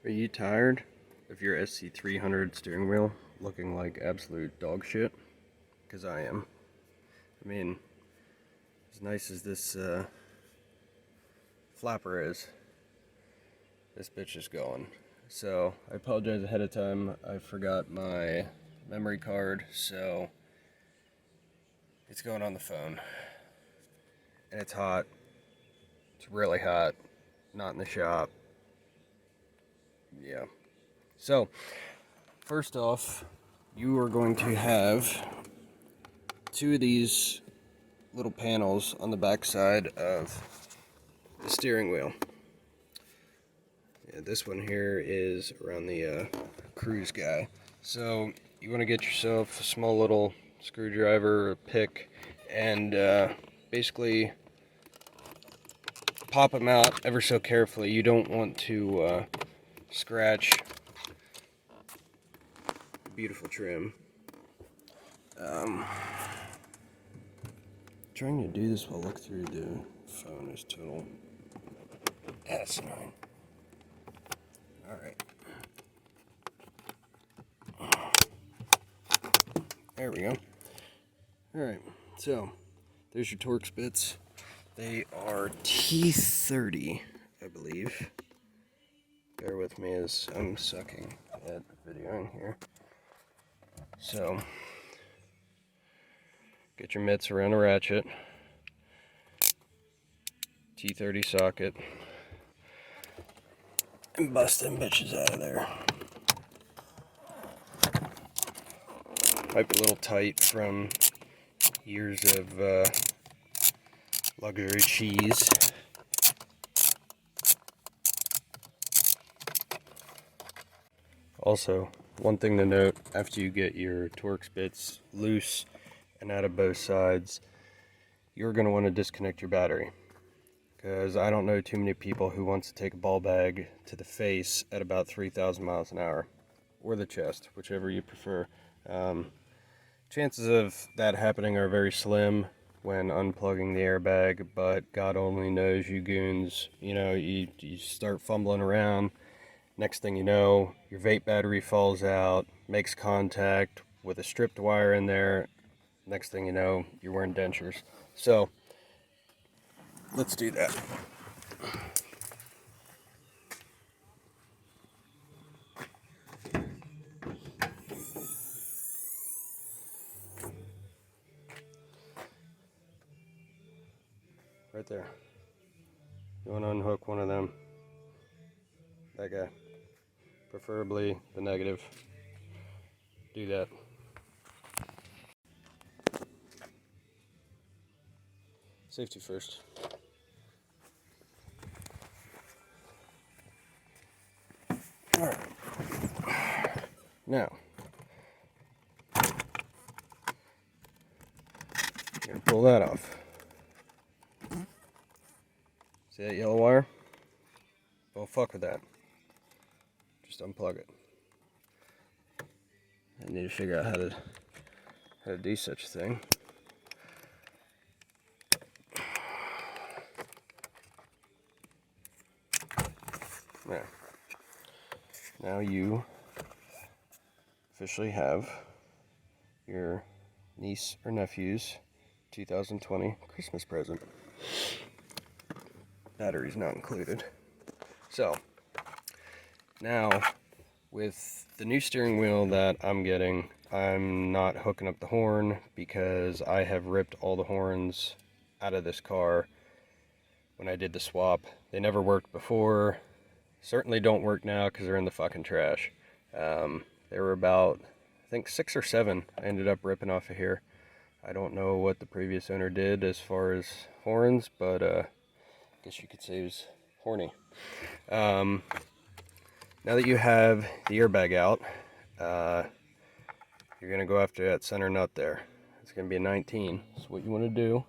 Are you tired of your SC300 steering wheel looking like absolute dog shit? Because I am. I mean, as nice as this flapper is, this bitch is going. So, I apologize ahead of time. I forgot my memory card, so it's going on the phone. And it's hot. It's really hot. Not in the shop. Yeah. So, first off, you are going to have two of these little panels on the back side of the steering wheel. Yeah, this one here is around the cruise guy. So, you want to get yourself a small little screwdriver or pick and basically pop them out ever so carefully. You don't want to scratch the beautiful trim. Trying to do this while look through the phone is total asinine. Alright. There we go. Alright, so there's your Torx bits. They are T30, I believe. Bear with me as I'm sucking at videoing here. So, get your mitts around a ratchet. T30 socket. And bust them bitches out of there. Might be a little tight from years of luxury cheese. Also, one thing to note, after you get your Torx bits loose and out of both sides, you're going to want to disconnect your battery. Because I don't know too many people who wants to take a ball bag to the face at about 3,000 miles an hour. Or the chest, whichever you prefer. Chances of that happening are very slim when unplugging the airbag, but God only knows, you goons, you know, you start fumbling around. Next thing you know, your vape battery falls out, makes contact with a stripped wire in there. Next thing you know, you're wearing dentures. So, let's do that. Right there. You want to unhook one of them. That guy. Preferably the negative. Do that. Safety first. Alright. Now, you're going to pull that off. See that yellow wire? Don't fuck with that. Just unplug it. I need to figure out how to do such a thing. There. Now you officially have your niece or nephew's 2020 Christmas present. Battery's not included. So, now with the new steering wheel that I'm getting, I'm not hooking up the horn because I have ripped all the horns out of this car when I did the swap. They never worked before. Certainly don't work now because they're in the fucking trash. There were about, I think, 6 or 7 I ended up ripping off of here. I don't know what the previous owner did as far as horns, but I guess you could say he was horny. Now that you have the airbag out, you're going to go after that center nut there. It's going to be a 19. So what you want to do,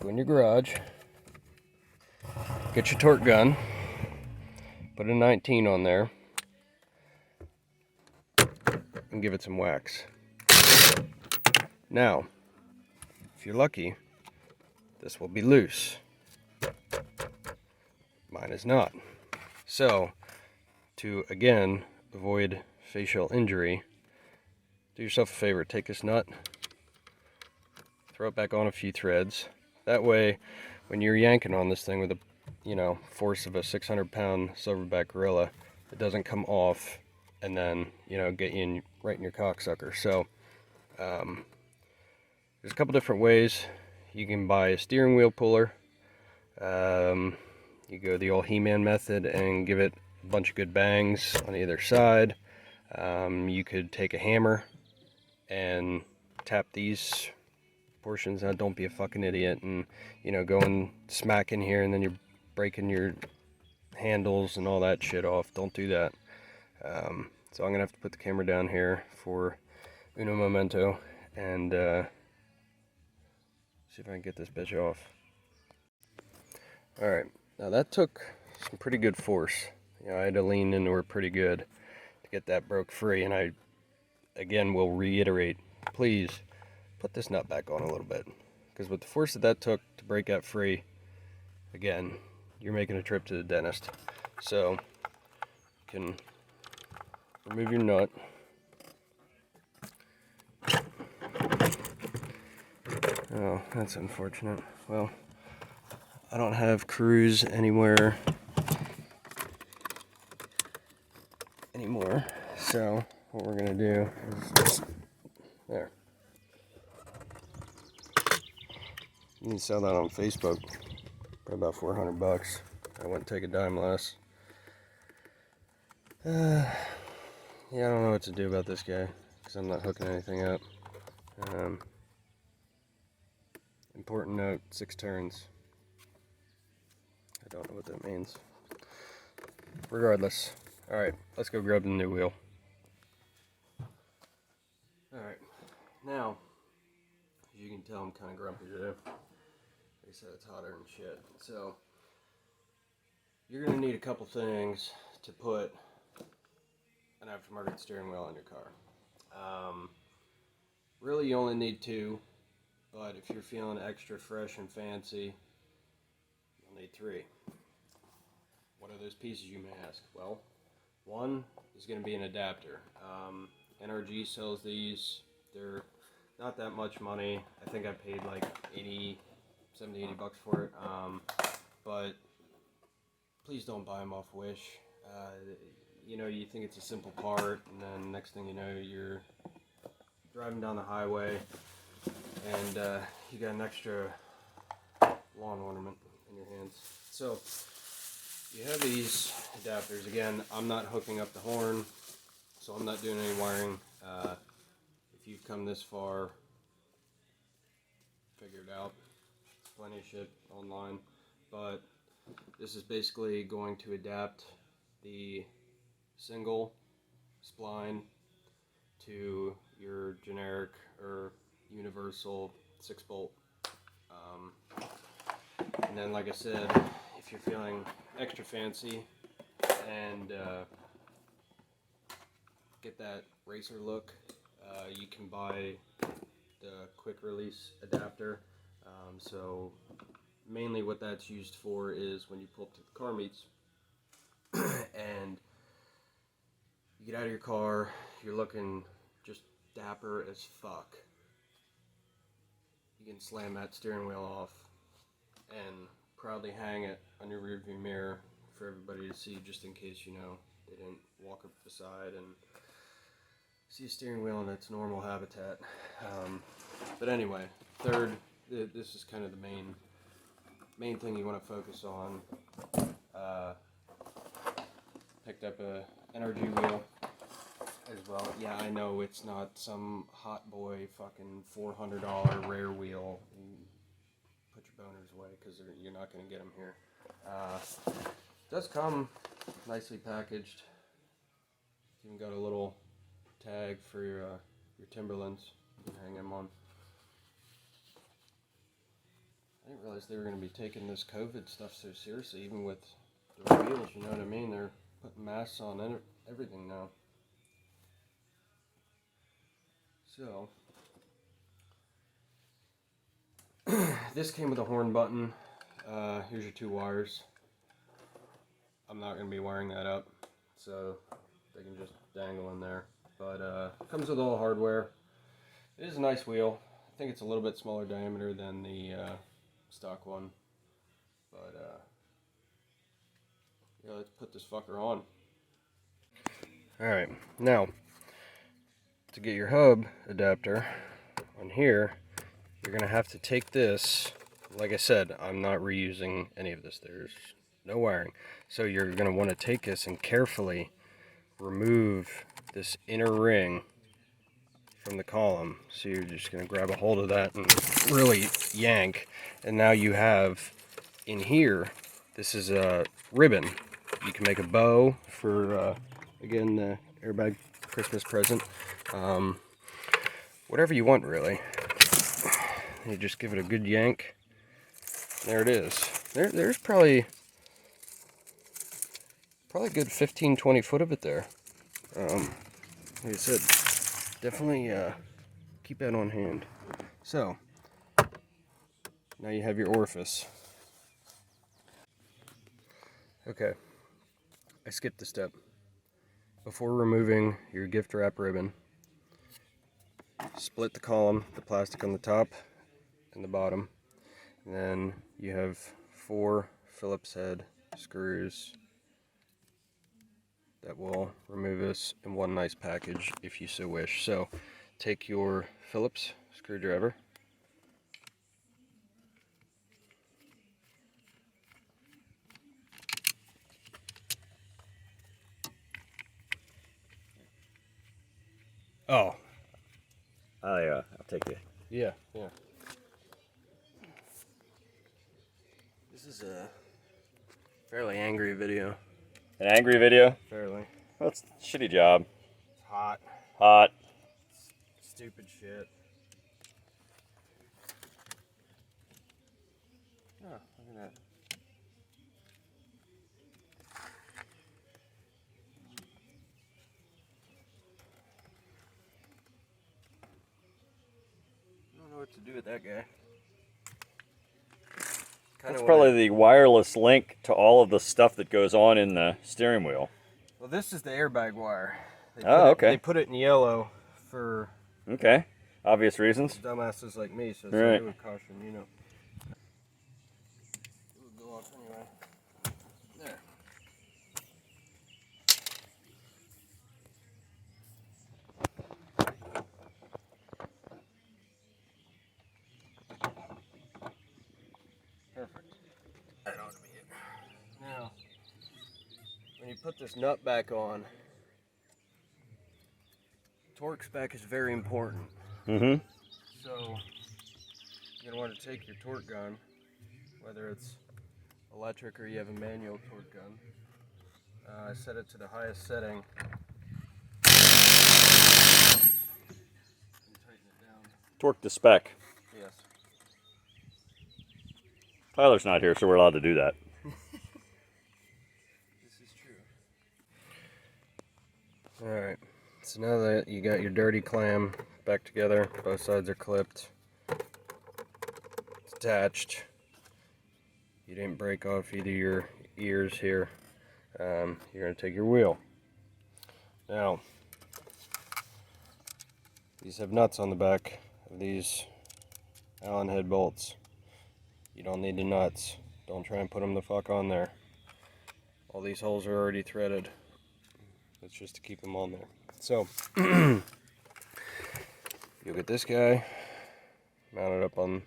go in your garage, get your torque gun, put a 19 on there, and give it some wax. Now, if you're lucky, this will be loose. Mine is not. So, to, again, avoid facial injury, do yourself a favor, take this nut, throw it back on a few threads. That way, when you're yanking on this thing with the, force of a 600-pound silverback gorilla, it doesn't come off and then, get you right in your cocksucker. So, there's a couple different ways. You can buy a steering wheel puller. You go the old He-Man method and give it a bunch of good bangs on either side. You could take a hammer and tap these portions. Now, don't be a fucking idiot and, go and smack in here and then you're breaking your handles and all that shit off. Don't do that. So I'm gonna have to put the camera down here for uno momento and see if I can get this bitch off. Alright, now that took some pretty good force. I had to lean into her pretty good to get that broke free, and I, again, will reiterate, please put this nut back on a little bit, because with the force that took to break that free, again, you're making a trip to the dentist. So, you can remove your nut. Oh, that's unfortunate. Well, I don't have crews anymore, so what we're gonna do is, there. You can sell that on Facebook for about $400. I wouldn't take a dime less. Yeah, I don't know what to do about this guy, because I'm not hooking anything up. Important note, 6 turns. I don't know what that means. Regardless. Alright, let's go grab the new wheel. Alright, now, as you can tell, I'm kind of grumpy today. They said it's hotter and shit. So, you're going to need a couple things to put an aftermarket steering wheel on your car. Really, you only need 2, but if you're feeling extra fresh and fancy, you'll need 3. What are those pieces, you may ask? Well, one is going to be an adapter. NRG sells these. They're not that much money. I think I paid like 70, 80 bucks for it. But please don't buy them off Wish. You think it's a simple part, and then next thing you know, you're driving down the highway, and you got an extra lawn ornament in your hands. So, you have these adapters. Again, I'm not hooking up the horn, so I'm not doing any wiring. If you've come this far, figure it out. There's plenty of shit online. But this is basically going to adapt the single spline to your generic or universal 6-bolt. And then, like I said, if you're feeling extra fancy and get that racer look, you can buy the quick release adapter. So mainly what that's used for is when you pull up to the car meets and you get out of your car, you're looking just dapper as fuck. You can slam that steering wheel off and proudly hang it on your rearview mirror for everybody to see, just in case, they didn't walk up beside and see a steering wheel in its normal habitat. But anyway, third, this is kind of the main thing you want to focus on. Picked up a NRG wheel as well. Yeah, I know it's not some hot boy fucking $400 rare wheel. Put your boners away, because you're not going to get them here. It does come nicely packaged. Even got a little tag for your Timberlands. You can hang them on. I didn't realize they were going to be taking this COVID stuff so seriously, even with the wheels, you know what I mean? They're putting masks on everything now. So, this came with a horn button. Here's your 2 wires. I'm not going to be wiring that up. so they can just dangle in there. But it comes with all the hardware. It is a nice wheel. I think it's a little bit smaller diameter than the stock one. But yeah, let's put this fucker on. Alright, now to get your hub adapter on here, you're going to have to take this. Like I said, I'm not reusing any of this. There's no wiring. So you're going to want to take this and carefully remove this inner ring from the column. So you're just going to grab a hold of that and really yank. And now you have in here, this is a ribbon. You can make a bow for, again, the airbag Christmas present. Whatever you want, really. You just give it a good yank. There it is. There's probably a good 15-20 foot of it there. Like I said, definitely keep that on hand. So now you have your orifice. Okay, I skipped a step. Before removing your gift wrap ribbon, split the column, the plastic on the top and the bottom. And then you have 4 Phillips head screws that will remove this in one nice package if you so wish. So take your Phillips screwdriver, oh yeah, I'll take it. yeah. This is a fairly angry video. An angry video? Fairly. Well, it's a shitty job. It's hot. Hot. Stupid shit. Oh, look at that. I don't know what to do with that guy. That's probably the wireless link to all of the stuff that goes on in the steering wheel. Well, this is the airbag wire. Okay. They put it in yellow for... Okay. Obvious reasons. Dumbasses like me, so it's right. a with caution, you know. It would go off anyway. There. Perfect. That ought to be it. Now, when you put this nut back on, torque spec is very important. Mm-hmm. So, you're going to want to take your torque gun, whether it's electric or you have a manual torque gun. I set it to the highest setting. And tighten it down. Torque to spec. Yes. Tyler's not here, so we're allowed to do that. This is true. Alright, so now that you got your dirty clam back together, both sides are clipped, it's attached, you didn't break off either your ears here, you're going to take your wheel. Now, these have nuts on the back of these Allen head bolts. You don't need the nuts. Don't try and put them the fuck on there. All these holes are already threaded. It's just to keep them on there. So, you'll get this guy mounted up on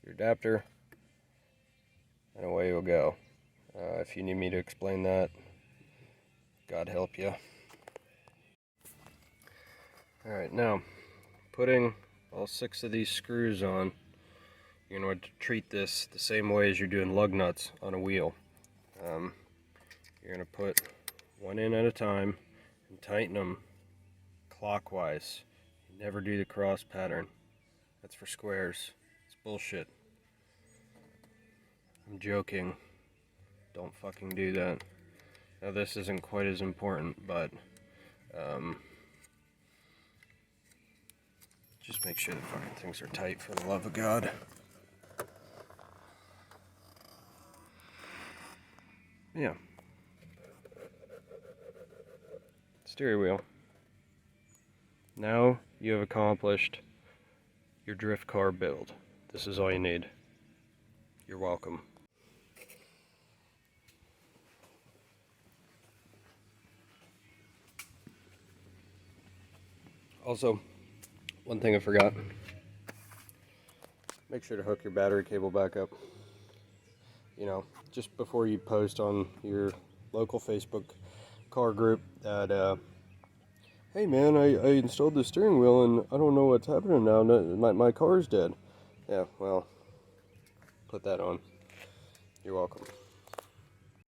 your adapter, and away you'll go. If you need me to explain that, God help you. Alright, now, putting all 6 of these screws on, you're going to treat this the same way as you're doing lug nuts on a wheel. You're going to put one in at a time and tighten them clockwise. You never do the cross pattern. That's for squares. It's bullshit. I'm joking. Don't fucking do that. Now this isn't quite as important, but just make sure the fucking things are tight for the love of God. Yeah. steering wheel. Now you have accomplished your drift car build. This is all you need. You're welcome. Also, one thing I forgot. Make sure to hook your battery cable back up. You know, just before you post on your local Facebook car group that, hey man, I installed the steering wheel and I don't know what's happening now. My car's dead. Yeah, well, put that on. You're welcome.